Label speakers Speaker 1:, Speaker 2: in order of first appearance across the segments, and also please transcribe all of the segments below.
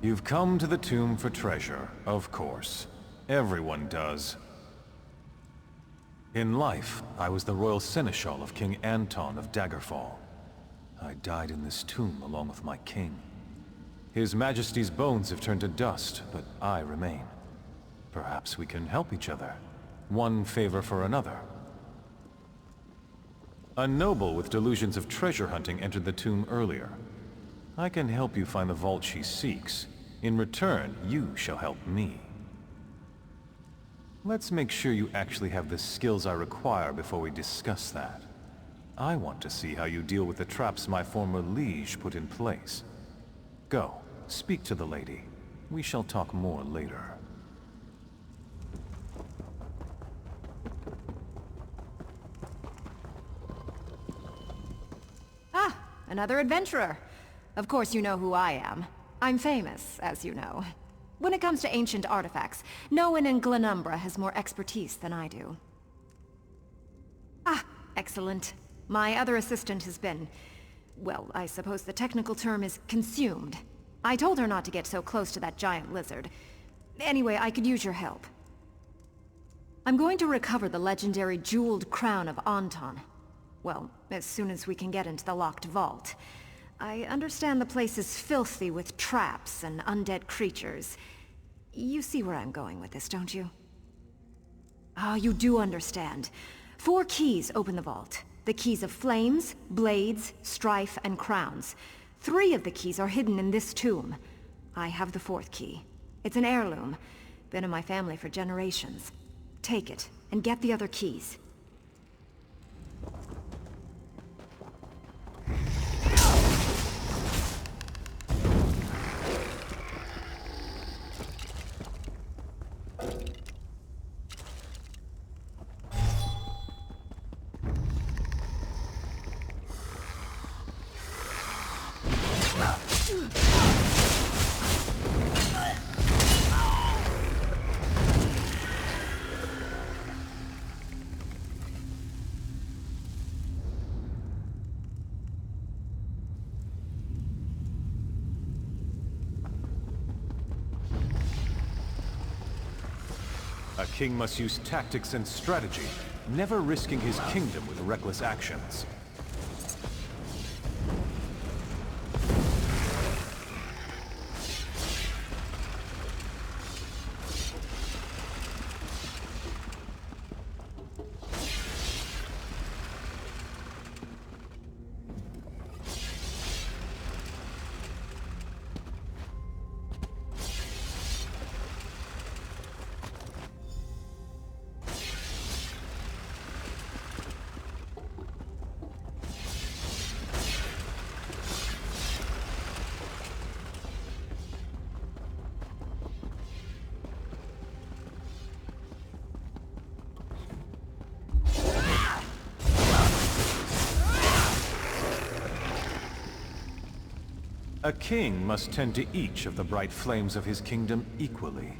Speaker 1: You've come to the tomb for treasure, of course. Everyone does. In life, I was the royal seneschal of King Anton of Daggerfall. I died in this tomb along with my king. His Majesty's bones have turned to dust, but I remain. Perhaps we can help each other. One favor for another. A noble with delusions of treasure hunting entered the tomb earlier. I can help you find the vault she seeks. In return, you shall help me. Let's make sure you actually have the skills I require before we discuss that. I want to see how you deal with the traps my former liege put in place. Go, speak to the lady. We shall talk more later.
Speaker 2: Ah, another adventurer. Of course you know who I am. I'm famous, as you know. When it comes to ancient artifacts, no one in Glenumbra has more expertise than I do. Ah, excellent. My other assistant has been... well, I suppose the technical term is consumed. I told her not to get so close to that giant lizard. Anyway, I could use your help. I'm going to recover the legendary jeweled crown of Anton. Well, as soon as we can get into the locked vault. I understand the place is filthy with traps and undead creatures. You see where I'm going with this, don't you? Ah, you do understand. 4 keys open the vault. The keys of flames, blades, strife, and crowns. 3 of the keys are hidden in this tomb. I have the 4th key. It's an heirloom. Been in my family for generations. Take it, and get the other keys.
Speaker 1: A king must use tactics and strategy, never risking his kingdom with reckless actions. A king must tend to each of the bright flames of his kingdom equally.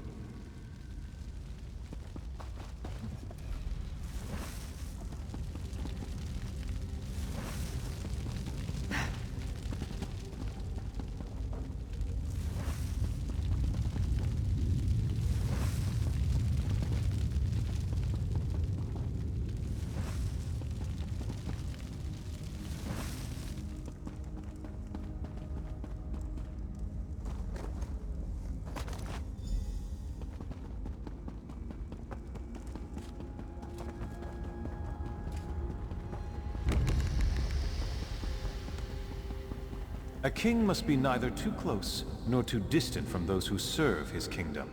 Speaker 1: A king must be neither too close nor too distant from those who serve his kingdom.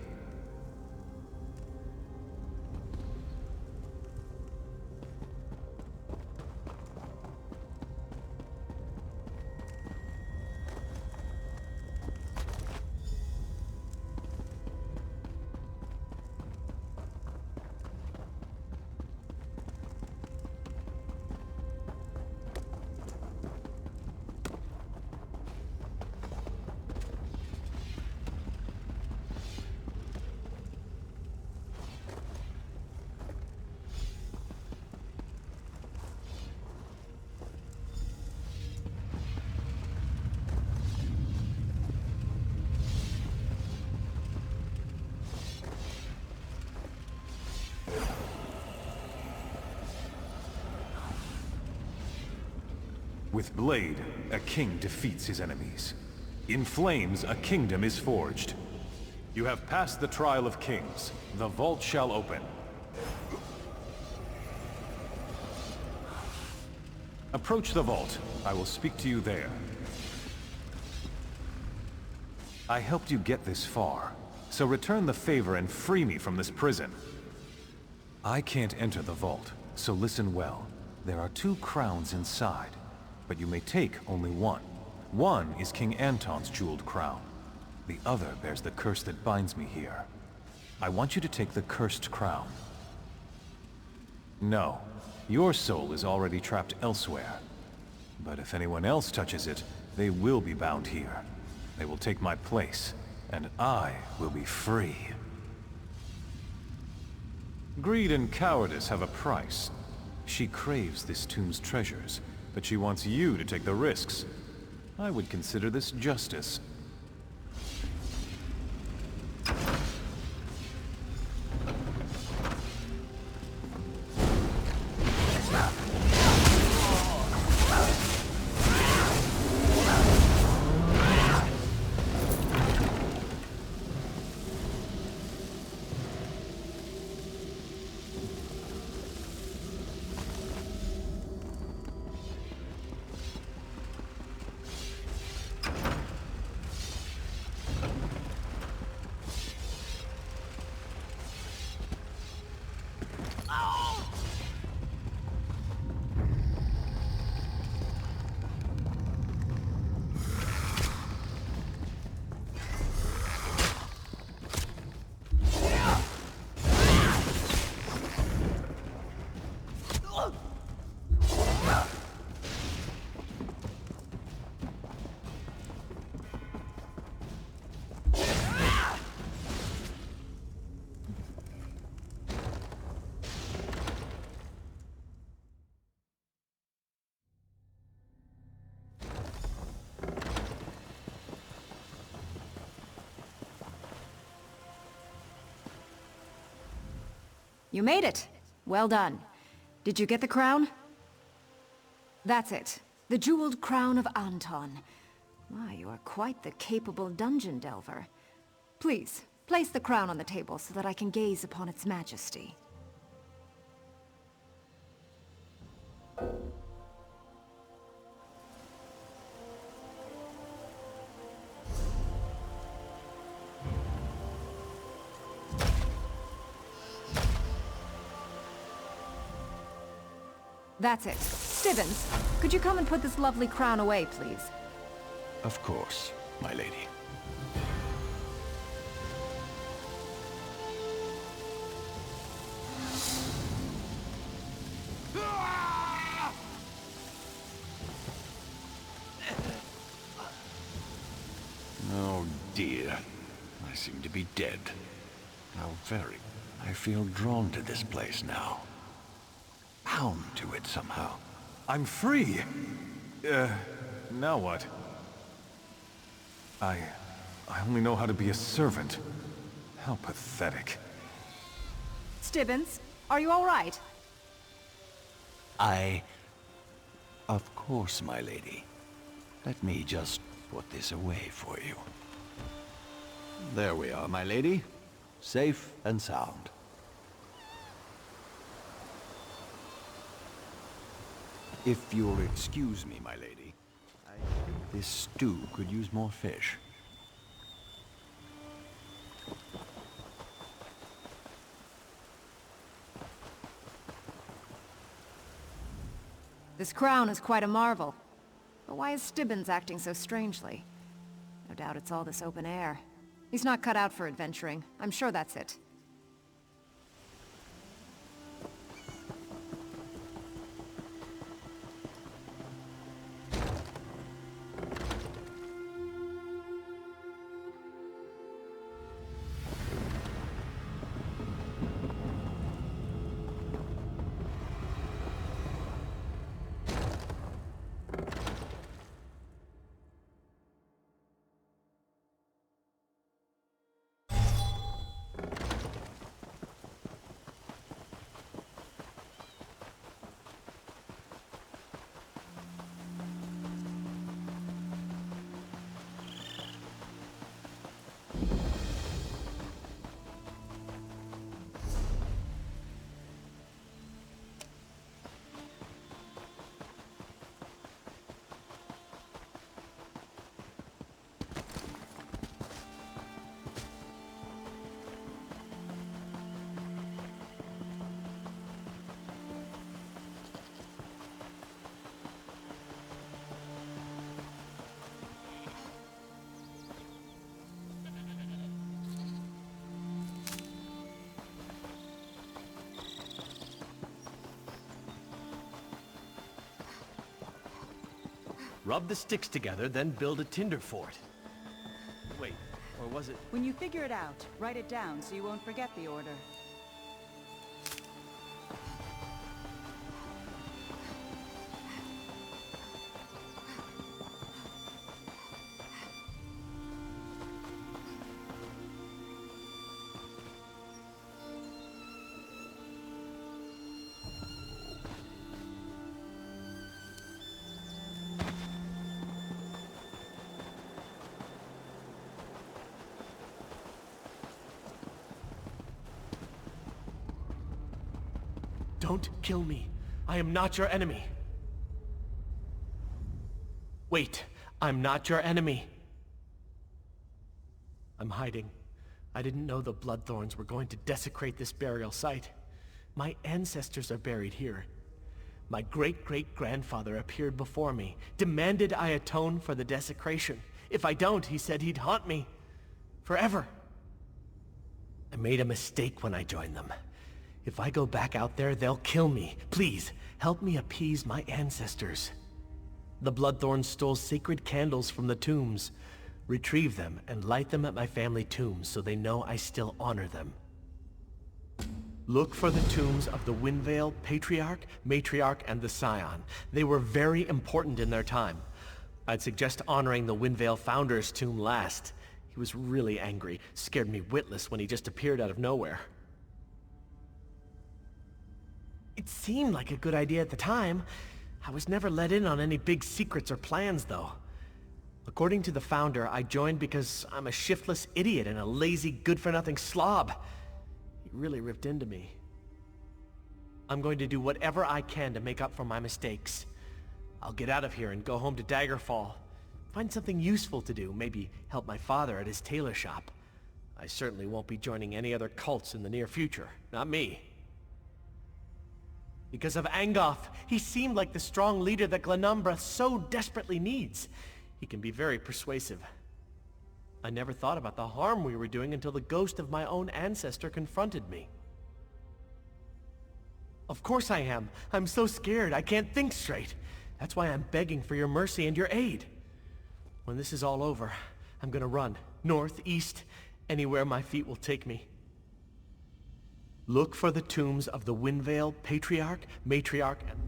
Speaker 1: With blade, a king defeats his enemies. In flames, a kingdom is forged. You have passed the trial of kings. The vault shall open. Approach the vault. I will speak to you there. I helped you get this far, so return the favor and free me from this prison. I can't enter the vault, so listen well. There are 2 crowns inside, but you may take only one. One is King Anton's jeweled crown. The other bears the curse that binds me here. I want you to take the cursed crown. No, your soul is already trapped elsewhere. But if anyone else touches it, they will be bound here. They will take my place, and I will be free. Greed and cowardice have a price. She craves this tomb's treasures, but she wants you to take the risks. I would consider this justice.
Speaker 2: You made it! Well done. Did you get the crown? That's it. The jeweled crown of Anton. My, you are quite the capable dungeon delver. Please, place the crown on the table so that I can gaze upon its majesty. That's it. Stibbons, could you come and put this lovely crown away, please?
Speaker 3: Of course, my lady. Oh dear. I seem to be dead. How very... I feel drawn to this place now. Bound to it somehow.
Speaker 1: I'm free! Now what? I only know how to be a servant. How pathetic.
Speaker 2: Stibbons, are you all right?
Speaker 3: Of course, my lady. Let me just put this away for you. There we are, my lady. Safe and sound. If you'll excuse me, my lady, this stew could use more fish.
Speaker 2: This crown is quite a marvel. But why is Stibbons acting so strangely? No doubt it's all this open air. He's not cut out for adventuring. I'm sure that's it.
Speaker 4: Rub the sticks together, then build a tinder fort. Wait, or was it...
Speaker 5: When you figure it out, write it down so you won't forget the order.
Speaker 4: Don't kill me. I am not your enemy. Wait, I'm not your enemy. I'm hiding. I didn't know the Bloodthorns were going to desecrate this burial site. My ancestors are buried here. My great-great-grandfather appeared before me, demanded I atone for the desecration. If I don't, he said he'd haunt me. Forever. I made a mistake when I joined them. If I go back out there, they'll kill me. Please, help me appease my ancestors. The Bloodthorns stole sacred candles from the tombs. Retrieve them and light them at my family tombs so they know I still honor them. Look for the tombs of the Windvale Patriarch, Matriarch, and the Scion. They were very important in their time. I'd suggest honoring the Windvale Founder's tomb last. He was really angry, scared me witless when he just appeared out of nowhere. It seemed like a good idea at the time. I was never let in on any big secrets or plans, though. According to the Founder, I joined because I'm a shiftless idiot and a lazy, good-for-nothing slob. He really ripped into me. I'm going to do whatever I can to make up for my mistakes. I'll get out of here and go home to Daggerfall. Find something useful to do, maybe help my father at his tailor shop. I certainly won't be joining any other cults in the near future. Not me. Because of Angoth, he seemed like the strong leader that Glenumbra so desperately needs. He can be very persuasive. I never thought about the harm we were doing until the ghost of my own ancestor confronted me. Of course I am. I'm so scared, I can't think straight. That's why I'm begging for your mercy and your aid. When this is all over, I'm gonna run. North, east, anywhere my feet will take me. Look for the tombs of the Windvale Patriarch, Matriarch, and...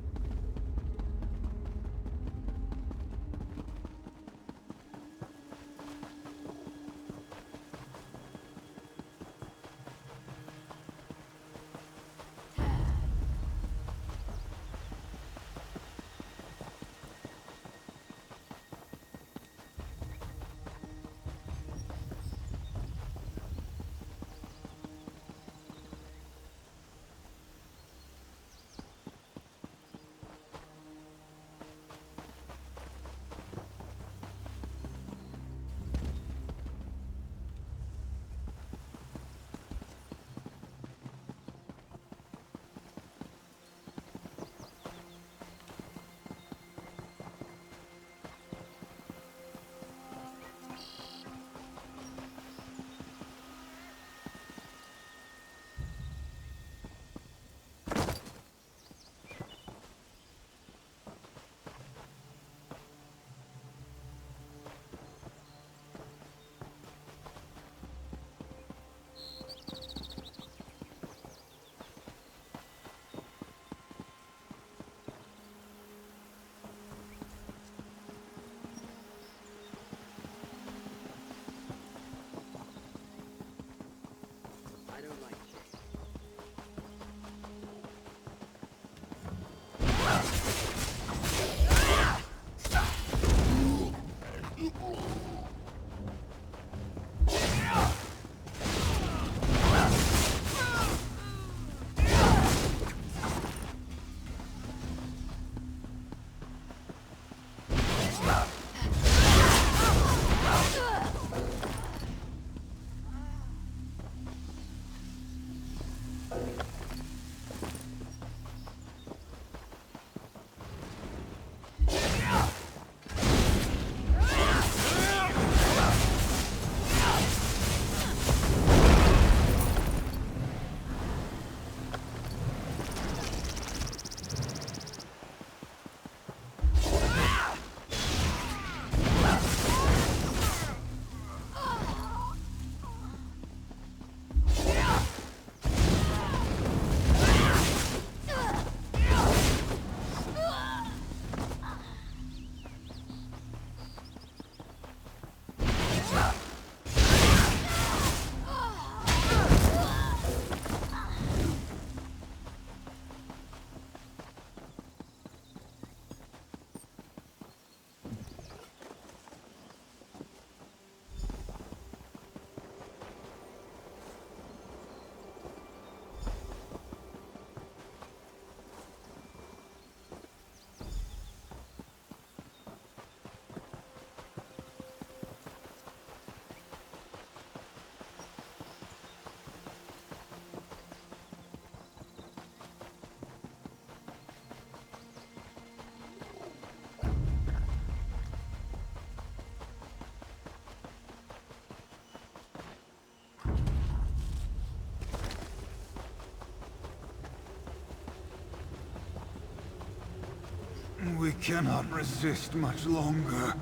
Speaker 6: We cannot resist much longer.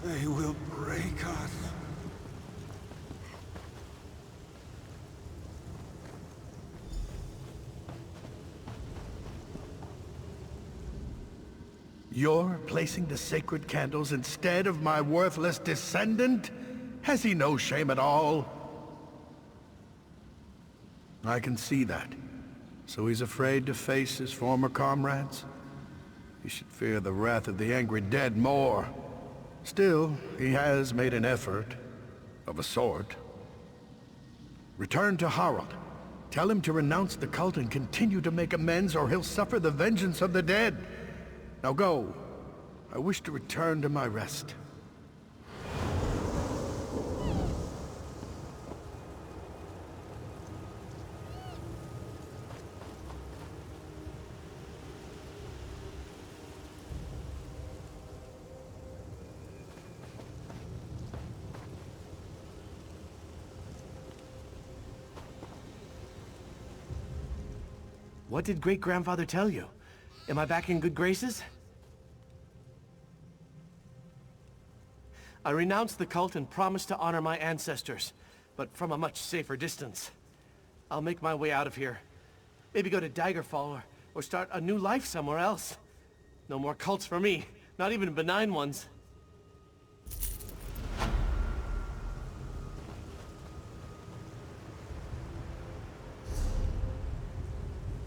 Speaker 6: They will break us.
Speaker 7: You're placing the sacred candles instead of my worthless descendant? Has he no shame at all? I can see that. So he's afraid to face his former comrades? He should fear the wrath of the angry dead more. Still, he has made an effort, of a sort. Return to Harald. Tell him to renounce the cult and continue to make amends, or he'll suffer the vengeance of the dead. Now go. I wish to return to my rest.
Speaker 4: What did great-grandfather tell you? Am I back in good graces? I renounced the cult and promised to honor my ancestors, but from a much safer distance. I'll make my way out of here. Maybe go to Daggerfall or start a new life somewhere else. No more cults for me, not even benign ones.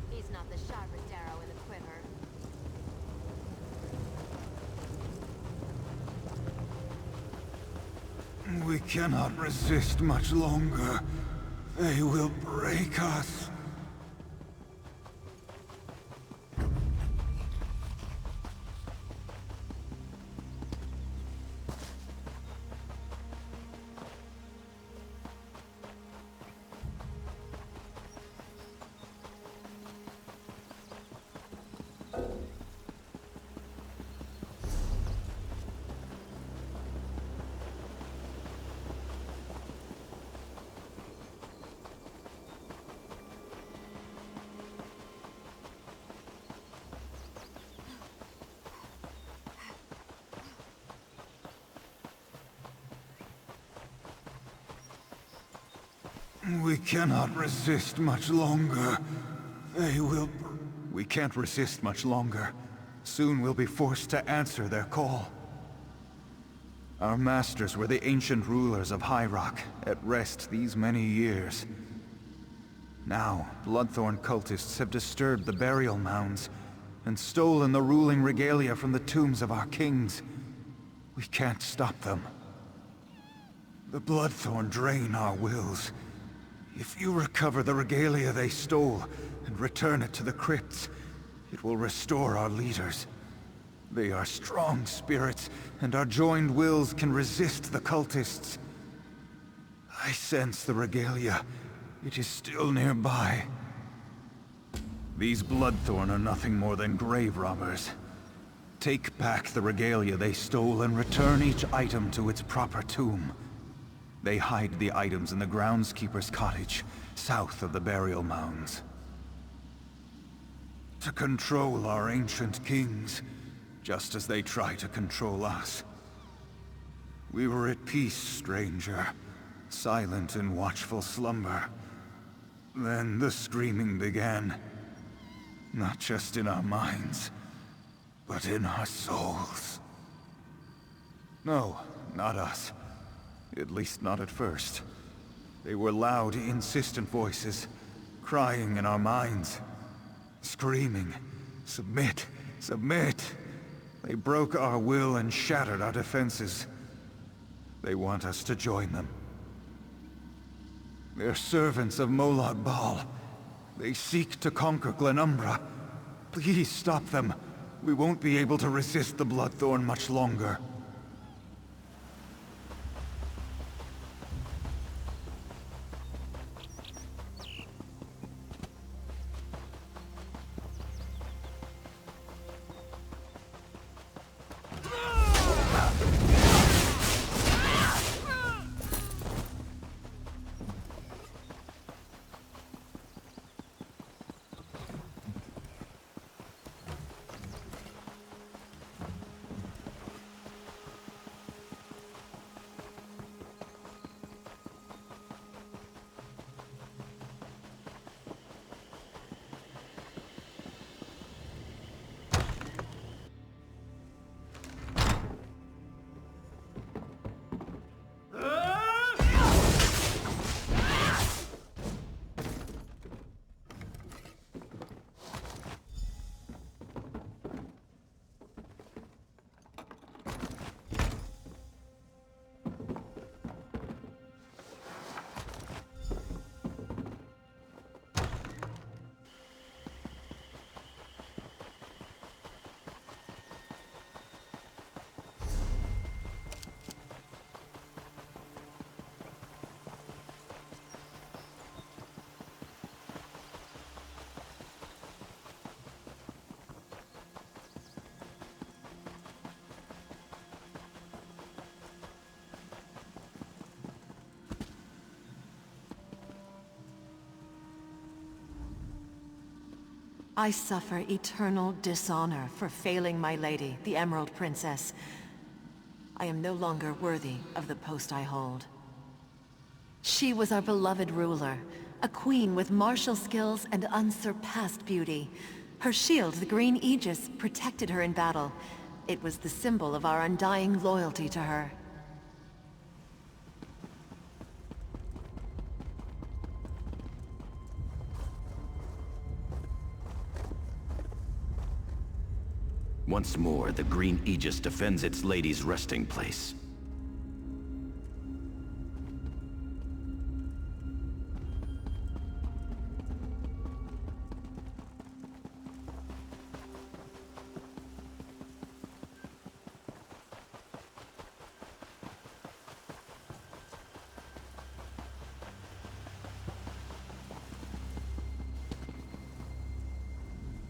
Speaker 8: He's not the sharpest arrow in the quiver.
Speaker 6: We cannot resist much longer. They will break us. We cannot resist much longer. They will... We can't resist much longer. Soon we'll be forced to answer their call. Our masters were the ancient rulers of High Rock, at rest these many years. Now, Bloodthorn cultists have disturbed the burial mounds, and stolen the ruling regalia from the tombs of our kings. We can't stop them. The Bloodthorn drain our wills. If you recover the regalia they stole, and return it to the crypts, it will restore our leaders. They are strong spirits, and our joined wills can resist the cultists. I sense the regalia. It is still nearby. These Bloodthorn are nothing more than grave robbers. Take back the regalia they stole and return each item to its proper tomb. They hide the items in the groundskeeper's cottage, south of the burial mounds. To control our ancient kings, just as they try to control us. We were at peace, stranger, silent in watchful slumber. Then the screaming began, not just in our minds, but in our souls. No, not us. At least not at first. They were loud, insistent voices, crying in our minds, screaming, "Submit! Submit!" They broke our will and shattered our defenses. They want us to join them. They're servants of Molag Bal. They seek to conquer Glenumbra. Please stop them. We won't be able to resist the Bloodthorn much longer.
Speaker 9: I suffer eternal dishonor for failing my lady, the Emerald Princess. I am no longer worthy of the post I hold. She was our beloved ruler, a queen with martial skills and unsurpassed beauty. Her shield, the green aegis, protected her in battle. It was the symbol of our undying loyalty to her.
Speaker 3: Once more, the green aegis defends its lady's resting place.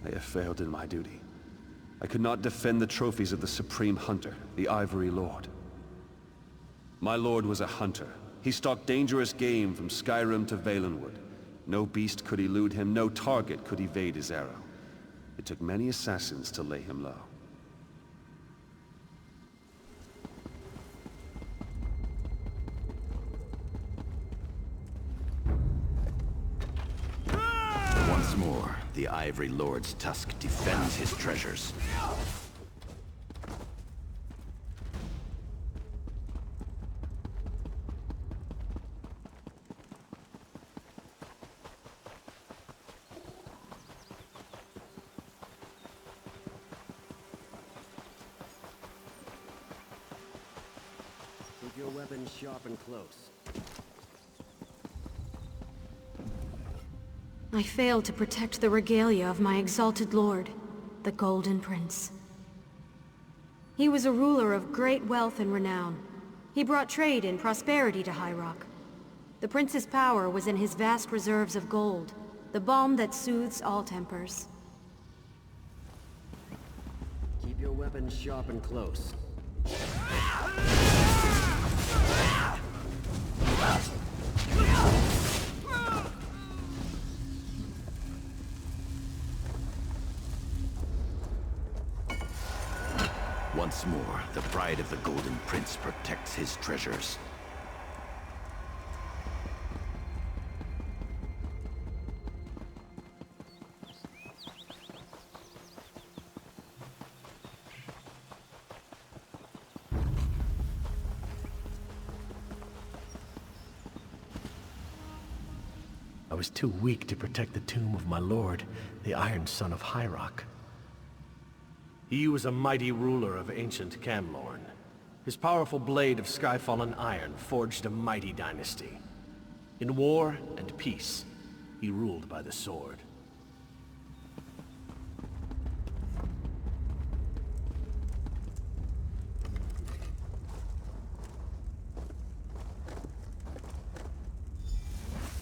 Speaker 10: I have failed in my duty. I could not defend the trophies of the Supreme Hunter, the Ivory Lord. My lord was a hunter. He stalked dangerous game from Skyrim to Valenwood. No beast could elude him, no target could evade his arrow. It took many assassins to lay him low.
Speaker 3: Once more, the Ivory Lord's tusk defends his treasures.
Speaker 11: Keep your weapons sharp and close.
Speaker 12: I failed to protect the regalia of my exalted lord, the Golden Prince. He was a ruler of great wealth and renown. He brought trade and prosperity to High Rock. The prince's power was in his vast reserves of gold, the balm that soothes all tempers.
Speaker 11: Keep your weapons sharp and close.
Speaker 3: Once more, the pride of the Golden Prince protects his treasures.
Speaker 4: I was too weak to protect the tomb of my lord, the Iron Son of High Rock. He was a mighty ruler of ancient Camlorn. His powerful blade of skyfallen iron forged a mighty dynasty. In war and peace, he ruled by the sword.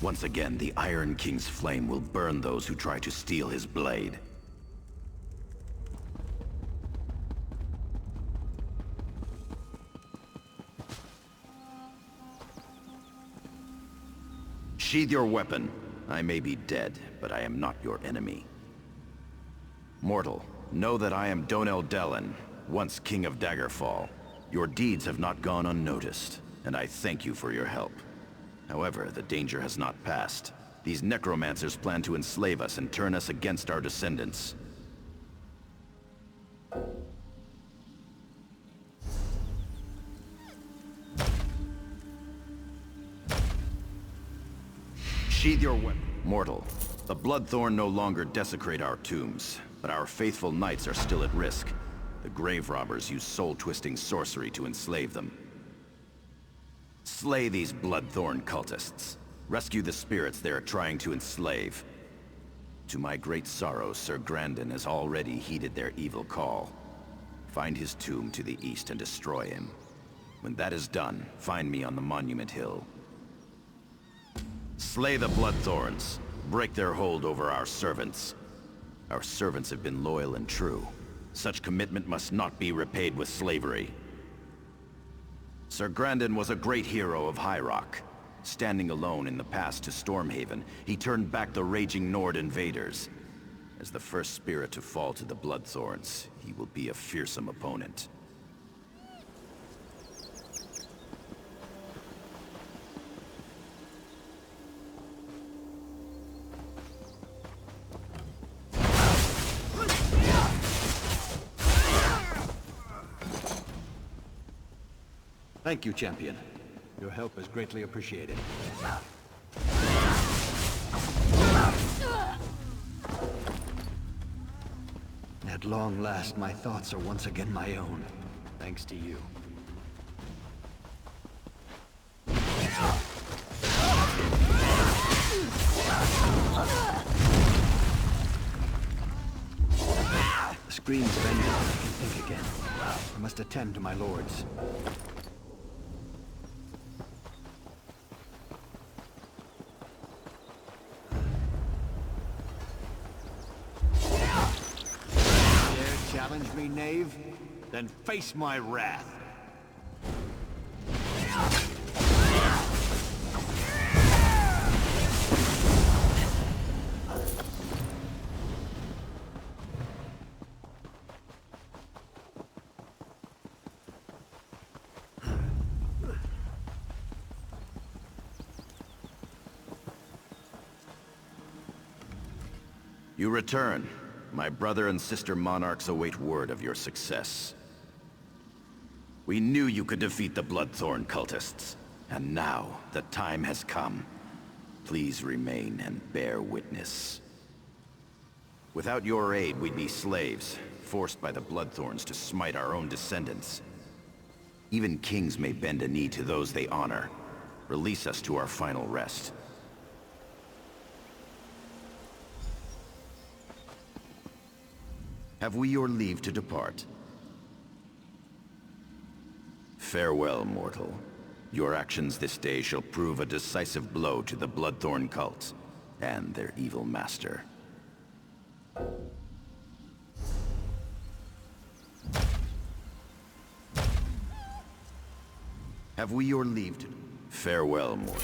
Speaker 3: Once again, the Iron King's flame will burn those who try to steal his blade. Sheathe your weapon. I may be dead, but I am not your enemy. Mortal, know that I am Donel Dellen, once King of Daggerfall. Your deeds have not gone unnoticed, and I thank you for your help. However, the danger has not passed. These necromancers plan to enslave us and turn us against our descendants. Sheathe your weapon. Mortal, the Bloodthorn no longer desecrate our tombs, but our faithful knights are still at risk. The grave robbers use soul-twisting sorcery to enslave them. Slay these Bloodthorn cultists. Rescue the spirits they are trying to enslave. To my great sorrow, Sir Grandin has already heeded their evil call. Find his tomb to the east and destroy him. When that is done, find me on the Monument Hill. Slay the Bloodthorns. Break their hold over our servants. Our servants have been loyal and true. Such commitment must not be repaid with slavery. Sir Grandin was a great hero of High Rock. Standing alone in the pass to Stormhaven, he turned back the raging Nord invaders. As As the first spirit to fall to the Bloodthorns, he will be a fearsome opponent.
Speaker 13: Thank you, champion. Your help is greatly appreciated. At long last, my thoughts are once again my own, thanks to you. The screams of ended, I can think again. I must attend to my lords. Challenge me, knave? Then face my wrath.
Speaker 3: You return. My brother and sister monarchs await word of your success. We knew you could defeat the Bloodthorn cultists, and now the time has come. Please remain and bear witness. Without your aid, we'd be slaves, forced by the Bloodthorns to smite our own descendants. Even kings may bend a knee to those they honor. Release us to our final rest. Have we your leave to depart? Farewell, mortal. Your actions this day shall prove a decisive blow to the Bloodthorn cult and their evil master. Have we your leave to... Farewell, mortal.